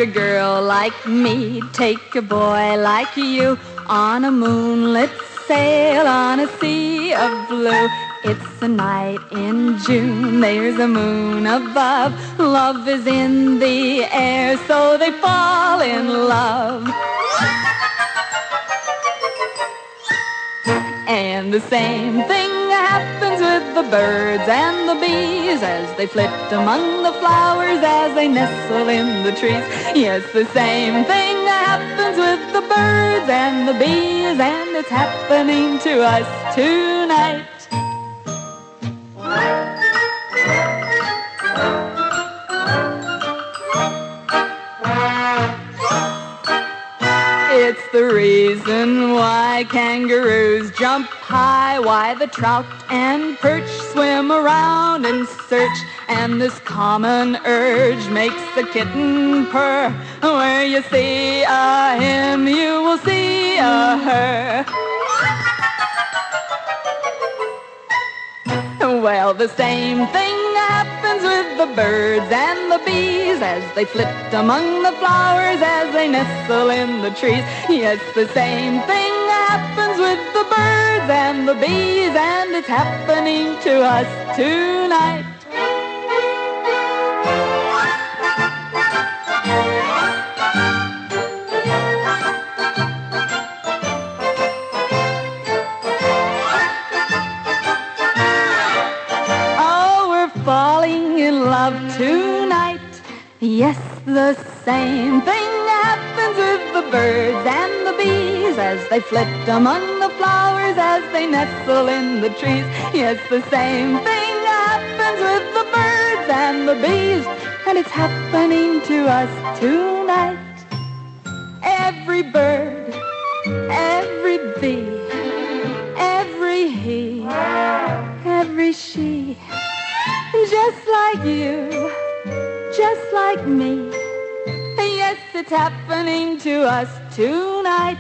a girl like me, take a boy like you, on a moonlit sail on a sea of blue. It's a night in June, there's a moon above, love is in the air, so they fall in love. And the same thing happens with the birds and the bees as they flit among the flowers, as they nestle in the trees. Yes, the same thing happens with the birds and the bees, and it's happening to us tonight. It's the reason why kangaroos jump high, why the trout and perch swim around in search, and this common urge makes the kitten purr. Where you see a him, you will see a her. Well, the same thing happens with the birds and the bees as they flit among the flowers, as they nestle in the trees. Yes, the same thing happens with the birds and the bees, and it's happening to us tonight. Falling in love tonight. Yes, the same thing happens with the birds and the bees as they flit among the flowers, as they nestle in the trees. Yes, the same thing happens with the birds and the bees, and it's happening to us tonight. Every bird, every bee, every he, every she, just like you, just like me. Yes, it's happening to us tonight.